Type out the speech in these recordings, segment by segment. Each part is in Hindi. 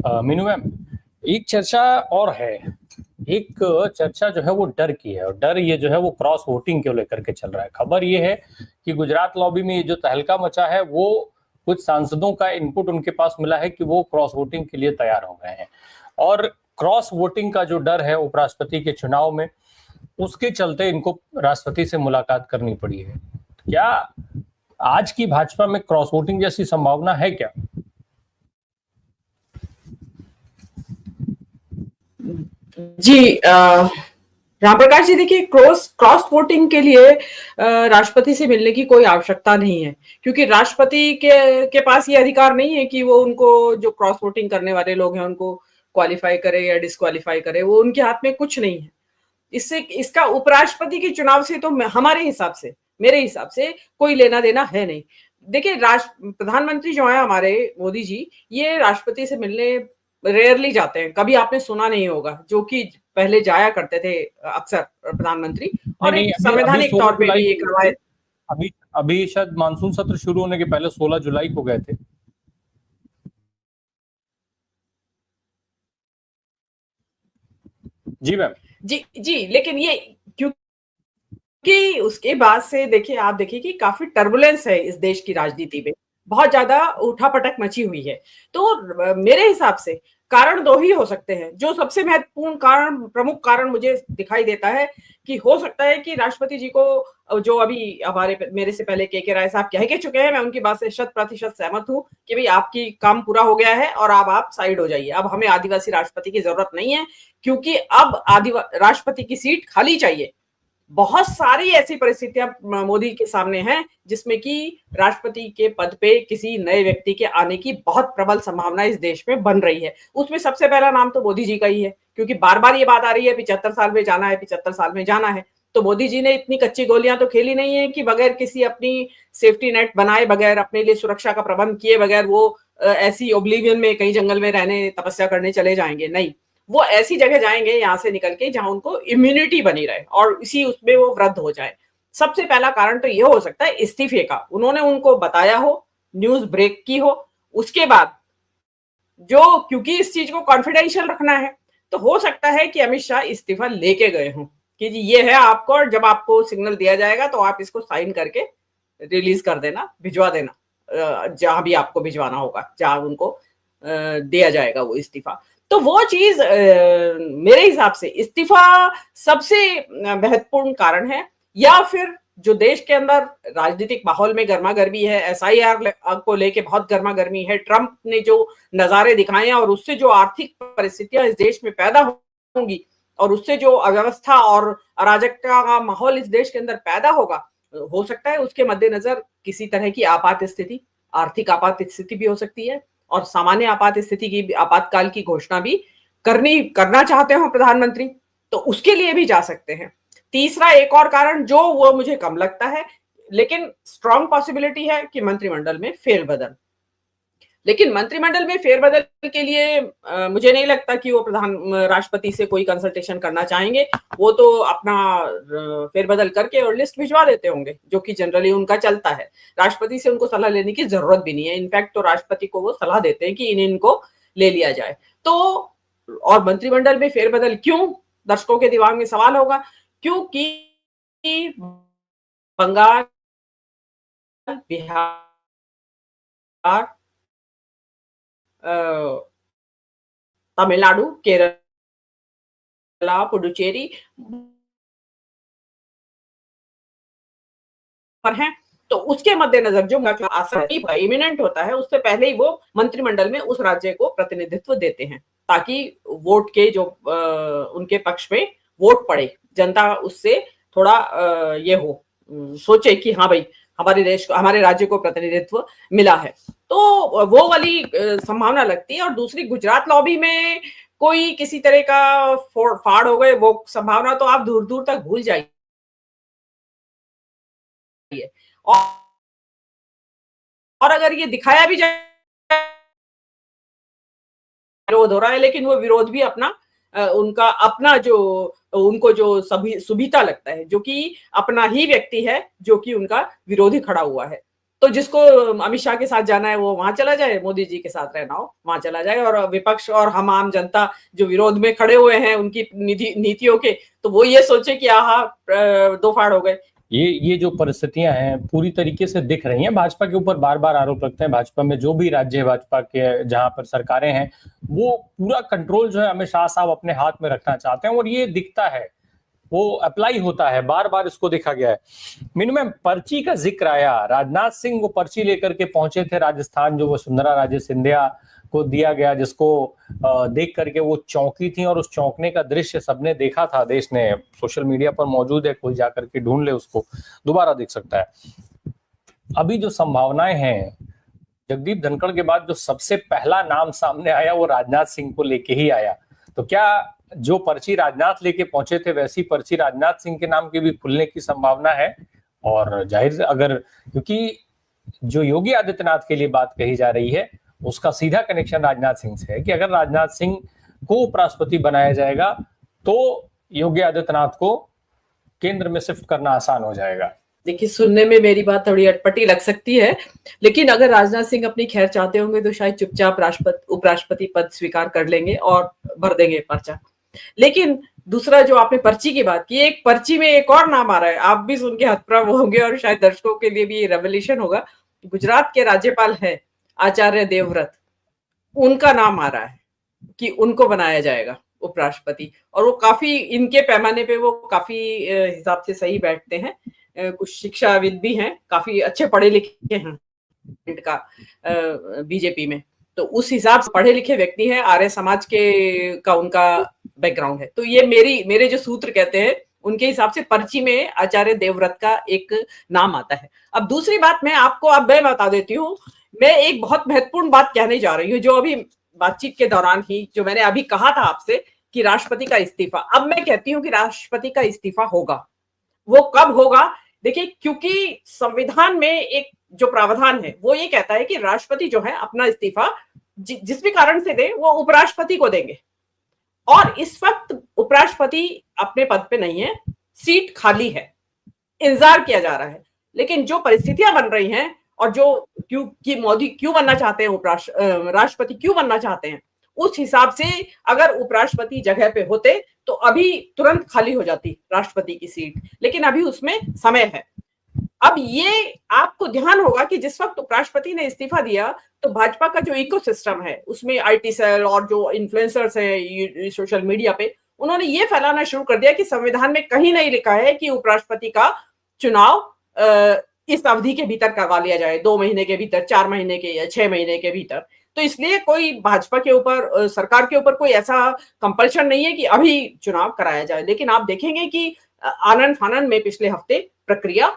मीनू मैम, एक चर्चा और है। एक चर्चा जो है वो डर की है, और डर ये जो है वो क्रॉस वोटिंग को लेकर के चल रहा है। खबर ये है कि गुजरात लॉबी में ये जो तहलका मचा है, वो कुछ सांसदों का इनपुट उनके पास मिला है कि वो क्रॉस वोटिंग के लिए तैयार हो गए हैं, और क्रॉस वोटिंग का जो डर है उपराष्ट्रपति के चुनाव में, उसके चलते इनको राष्ट्रपति से मुलाकात करनी पड़ी है। क्या आज की भाजपा में क्रॉस वोटिंग जैसी संभावना है क्या? जी, राम प्रकाश जी, देखिए, क्रॉस वोटिंग के लिए राष्ट्रपति से मिलने की कोई आवश्यकता नहीं है, क्योंकि राष्ट्रपति के पास ये अधिकार नहीं है कि वो उनको, जो क्रॉस वोटिंग करने वाले लोग हैं, उनको क्वालिफाई करे या डिस्क्वालीफाई करे। वो उनके हाथ में कुछ नहीं है। इसका उपराष्ट्रपति के चुनाव से तो हमारे हिसाब से, मेरे हिसाब से कोई लेना देना है नहीं। देखिए, प्रधानमंत्री जो है हमारे मोदी जी, ये राष्ट्रपति से मिलने रेयरली जाते हैं। कभी आपने सुना नहीं होगा, जो कि पहले जाया करते थे अक्सर प्रधानमंत्री, और एक संवैधानिक तौर पे भी एक रवायत। अभी शायद मानसून सत्र शुरू होने के पहले 16 जुलाई को गए थे। जी मैम। जी, लेकिन ये क्योंकि उसके बाद से देखिए, आप देखिए कि काफी टर्बुलेंस है इस देश की राजनीति में, बहुत ज्यादा उठापटक मची हुई है। तो मेरे हिसाब से कारण दो ही हो सकते हैं। जो सबसे महत्वपूर्ण कारण, प्रमुख कारण मुझे दिखाई देता है कि हो सकता है कि राष्ट्रपति जी को, जो अभी मेरे से पहले के राय साहब कह के चुके हैं, मैं उनकी बात से 100% सहमत हूं कि भाई आपकी काम पूरा हो गया है और अब आप साइड हो जाइए। अब हमें आदिवासी राष्ट्रपति की जरूरत नहीं है, क्योंकि अब राष्ट्रपति की सीट खाली चाहिए। बहुत सारी ऐसी परिस्थितियां मोदी के सामने हैं जिसमें कि राष्ट्रपति के पद पे किसी नए व्यक्ति के आने की बहुत प्रबल संभावना इस देश में बन रही है। उसमें सबसे पहला नाम तो मोदी जी का ही है, क्योंकि बार बार ये बात आ रही है 75 साल में जाना है, 75 साल में जाना है। तो मोदी जी ने इतनी कच्ची गोलियां तो खेली नहीं है कि बगैर किसी अपनी सेफ्टी नेट बनाए, बगैर अपने लिए सुरक्षा का प्रबंध किए बगैर वो ऐसी ओब्लिवियन में कहीं जंगल में रहने, तपस्या करने चले जाएंगे। नहीं, वो ऐसी जगह जाएंगे यहां से निकल के जहां उनको इम्यूनिटी बनी रहे और इसी उसमें वो वृद्ध हो जाए। सबसे पहला कारण तो ये हो सकता है इस्तीफे का, उन्होंने उनको बताया हो, न्यूज ब्रेक की हो, उसके बाद जो, क्योंकि इस चीज को कॉन्फिडेंशियल रखना है, तो हो सकता है कि अमित शाह इस्तीफा लेके गए हों कि जी ये है आपको, और जब आपको सिग्नल दिया जाएगा तो आप इसको साइन करके रिलीज कर देना, भिजवा देना जहां भी आपको भिजवाना होगा, जहां उनको दिया जाएगा वो इस्तीफा। तो वो चीज मेरे हिसाब से इस्तीफा सबसे महत्वपूर्ण कारण है। या फिर जो देश के अंदर राजनीतिक माहौल में गर्मा गर्मी है, एसआईआर को लेके बहुत गर्मा गर्मी है, ट्रंप ने जो नजारे दिखाए हैं और उससे जो आर्थिक परिस्थितियां इस देश में पैदा होंगी और उससे जो अव्यवस्था और अराजकता का माहौल इस देश के अंदर पैदा होगा, हो सकता है उसके मद्देनजर किसी तरह की आपात स्थिति, आर्थिक आपात स्थिति भी हो सकती है, और सामान्य आपात स्थिति की, आपातकाल की घोषणा भी करना चाहते हो प्रधानमंत्री, तो उसके लिए भी जा सकते हैं। तीसरा एक और कारण जो वो मुझे कम लगता है, लेकिन स्ट्रॉन्ग पॉसिबिलिटी है कि मंत्रिमंडल में फेरबदल। लेकिन मंत्रिमंडल में फेरबदल के लिए मुझे नहीं लगता कि वो राष्ट्रपति से कोई कंसल्टेशन करना चाहेंगे। वो तो अपना फेरबदल करके और लिस्ट भिजवा देते होंगे, जो कि जनरली उनका चलता है। राष्ट्रपति से उनको सलाह लेने की जरूरत भी नहीं है। इनफैक्ट तो राष्ट्रपति को वो सलाह देते हैं कि इनको ले लिया जाए। तो और मंत्रिमंडल में फेरबदल क्यों, दर्शकों के दिमाग में सवाल होगा, क्योंकि बंगाल, बिहार, तमिलनाडु, केरला, पुडुचेरी पर हैं, तो उसके मद्देनजर जो इमिनेंट होता है, उससे पहले ही वो मंत्रिमंडल में उस राज्य को प्रतिनिधित्व देते हैं, ताकि वोट के जो उनके पक्ष में वोट पड़े, जनता उससे थोड़ा ये हो, सोचे कि हाँ भाई हमारे राज्य को प्रतिनिधित्व मिला है। तो वो वाली संभावना लगती है। और दूसरी, गुजरात लॉबी में कोई किसी तरह का फाड़ हो गए, वो संभावना तो आप दूर दूर तक भूल जाइए। और अगर ये दिखाया भी जाए विरोध हो रहा है, लेकिन वो विरोध भी उनका अपना जो उनको जो सुविधा लगता है, जो कि अपना ही व्यक्ति है, जो कि उनका विरोधी खड़ा हुआ है, तो जिसको अमित शाह के साथ जाना है वो वहां चला जाए, मोदी जी के साथ रहना हो वहां चला जाए, और विपक्ष और हम आम जनता जो विरोध में खड़े हुए हैं उनकी नीतियों के, तो वो ये सोचे कि आहा दो फाड़ हो गए। ये जो परिस्थितियां हैं पूरी तरीके से दिख रही हैं। भाजपा के ऊपर बार बार आरोप लगते हैं, भाजपा में जो भी राज्य है भाजपा के जहां पर सरकारें हैं वो पूरा कंट्रोल जो है अमित शाह साहब अपने हाथ में रखना चाहते हैं, और ये दिखता है, वो अप्लाई होता है, बार बार इसको देखा गया है। मीनू में पर्ची का जिक्र आया, राजनाथ सिंह वो पर्ची लेकर के पहुंचे थे राजस्थान, जो वसुंधरा राजे सिंधिया को दिया गया, जिसको देख करके वो चौंकी थी, और उस चौंकने का दृश्य सबने देखा था, देश ने, सोशल मीडिया पर मौजूद है, कोई जाकर के ढूंढ ले उसको दोबारा देख सकता है। अभी जो संभावनाएं हैं, जगदीप धनखड़ के बाद जो सबसे पहला नाम सामने आया वो राजनाथ सिंह को लेके ही आया। तो क्या जो पर्ची राजनाथ लेके पहुंचे थे वैसी पर्ची राजनाथ सिंह के नाम की भी खुलने की संभावना है? और जाहिर से अगर, क्योंकि जो योगी आदित्यनाथ के लिए बात कही जा रही है उसका सीधा कनेक्शन राजनाथ सिंह से है कि अगर राजनाथ सिंह को उपराष्ट्रपति बनाया जाएगा तो योगी आदित्यनाथ को केंद्र में शिफ्ट करना आसान हो जाएगा। देखिए, सुनने में मेरी बात थोड़ी अटपटी लग सकती है, लेकिन अगर राजनाथ सिंह अपनी खैर चाहते होंगे तो शायद चुपचाप उपराष्ट्रपति पद स्वीकार कर लेंगे और भर देंगे पर्चा। लेकिन दूसरा जो आपने पर्ची की बात की, एक पर्ची में एक और नाम आ रहा है, आप भी सुन के हतप्रभ होंगे और शायद दर्शकों के लिए भी रेवोल्यूशन होगा। गुजरात के राज्यपाल है आचार्य देवव्रत, उनका नाम आ रहा है कि उनको बनाया जाएगा उपराष्ट्रपति, और वो काफी, इनके पैमाने पे वो काफी हिसाब से सही बैठते हैं, कुछ शिक्षाविद भी हैं, काफी अच्छे पढ़े लिखे हैं का बीजेपी में, तो उस हिसाब से पढ़े लिखे व्यक्ति हैं, आर्य समाज के का उनका बैकग्राउंड है। तो ये मेरे जो सूत्र कहते हैं उनके हिसाब से पर्ची में आचार्य देवव्रत का एक नाम आता है। अब दूसरी बात मैं आपको अब मैं बता देती हूँ, मैं एक बहुत महत्वपूर्ण बात कहने जा रही हूँ, जो अभी बातचीत के दौरान ही जो मैंने अभी कहा था आपसे कि राष्ट्रपति का इस्तीफा, अब मैं कहती हूँ कि राष्ट्रपति का इस्तीफा होगा। वो कब होगा? देखिए, क्योंकि संविधान में एक जो प्रावधान है वो ये कहता है कि राष्ट्रपति जो है अपना इस्तीफा जिस भी कारण से दे वो उपराष्ट्रपति को देंगे, और इस वक्त उपराष्ट्रपति अपने पद पे नहीं है, सीट खाली है, इंतजार किया जा रहा है। लेकिन जो परिस्थितियां बन रही हैं और जो कि मोदी क्यों बनना चाहते हैं, राष्ट्रपति क्यों बनना चाहते हैं, उस हिसाब से अगर उपराष्ट्रपति जगह पे होते तो अभी तुरंत खाली हो जाती राष्ट्रपति की सीट, लेकिन अभी उसमें समय है। अब ये आपको ध्यान होगा कि जिस वक्त उपराष्ट्रपति ने इस्तीफा दिया तो भाजपा का जो इकोसिस्टम है उसमें आईटी सेल और जो इन्फ्लुएंसर्स हैं सोशल मीडिया पे, उन्होंने ये फैलाना शुरू कर दिया कि संविधान में कहीं नहीं लिखा है कि उपराष्ट्रपति का चुनाव इस अवधि के भीतर करवा लिया जाए, 2 महीने के भीतर, 4 महीने के या 6 महीने के भीतर। तो इसलिए कोई भाजपा के ऊपर, सरकार के ऊपर कोई ऐसा कंपल्शन नहीं है कि अभी चुनाव कराया जाए। लेकिन आप देखेंगे कि आनन फानन में पिछले हफ्ते प्रक्रिया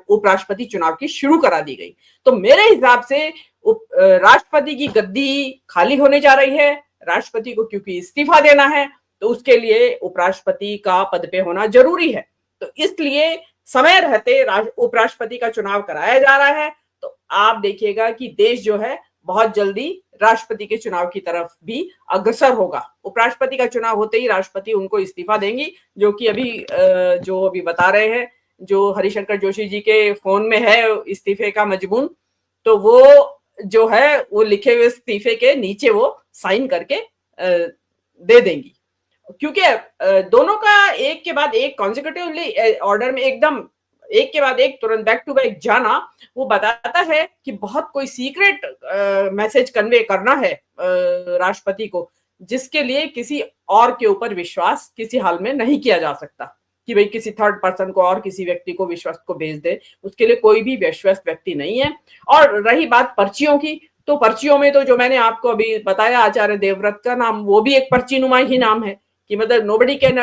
उपराष्ट्रपति चुनाव की शुरू करा दी गई। तो मेरे हिसाब से राष्ट्रपति की गद्दी खाली होने जा रही है। राष्ट्रपति को क्योंकि इस्तीफा देना है तो उसके लिए उपराष्ट्रपति का पद पे होना जरूरी है, तो इसलिए समय रहते उपराष्ट्रपति का चुनाव कराया जा रहा है। तो आप देखिएगा कि देश जो है बहुत जल्दी राष्ट्रपति के चुनाव की तरफ भी अग्रसर होगा। उपराष्ट्रपति का चुनाव होते ही राष्ट्रपति उनको इस्तीफा देंगी, जो कि अभी बता रहे हैं, जो हरिशंकर जोशी जी के फोन में है इस्तीफे का मजमून, तो वो जो है वो लिखे हुए इस्तीफे के नीचे वो साइन करके दे देंगी, क्योंकि दोनों का एक के बाद एक कॉन्जिक्यूटिवली ऑर्डर में एकदम एक के बाद एक तुरंत बैक टू बैक जाना, वो बताता है कि बहुत कोई सीक्रेट मैसेज कन्वे करना है राष्ट्रपति को, जिसके लिए किसी और के ऊपर विश्वास किसी हाल में नहीं किया जा सकता कि भाई किसी थर्ड पर्सन को और किसी व्यक्ति को विश्वास को भेज दे, उसके लिए कोई भी विश्वस्त व्यक्ति नहीं है। और रही बात पर्चियों की, तो पर्चियों में तो जो मैंने आपको अभी बताया आचार्य देवव्रत का नाम, वो भी एक पर्ची नुमा ही नाम है कि मतलब नोबडी कैन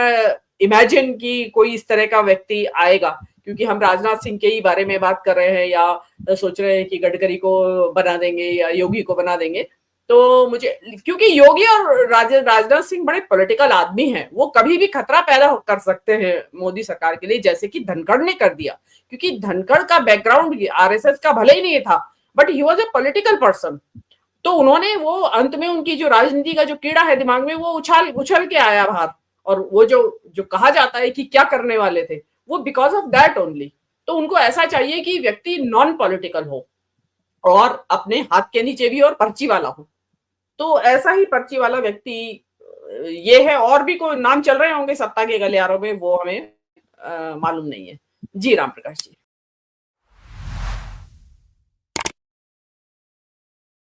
इमेजिन कि कोई इस तरह का व्यक्ति आएगा, क्योंकि हम राजनाथ सिंह के ही बारे में बात कर रहे हैं या सोच रहे हैं कि गडकरी को बना देंगे या योगी को बना देंगे। तो मुझे, क्योंकि योगी और राजनाथ सिंह बड़े पॉलिटिकल आदमी हैं, वो कभी भी खतरा पैदा कर सकते हैं मोदी सरकार के लिए, जैसे कि धनखड़ ने कर दिया, क्योंकि धनखड़ का बैकग्राउंड आरएसएस का भले ही नहीं था, but he was a political person. तो उन्होंने वो अंत में उनकी जो राजनीति का जो कीड़ा है दिमाग में, वो उछल के आया बाहर, और वो जो कहा जाता है कि क्या करने वाले थे, वो बिकॉज ऑफ दैट ओनली। तो उनको ऐसा चाहिए कि व्यक्ति नॉन पॉलिटिकल हो, और अपने हाथ के नीचे भी और पर्ची वाला हो। तो ऐसा ही पर्ची वाला व्यक्ति ये है, और भी कोई नाम चल रहे होंगे सत्ता के गलियारों में, वो हमें मालूम नहीं है। जी राम प्रकाश जी।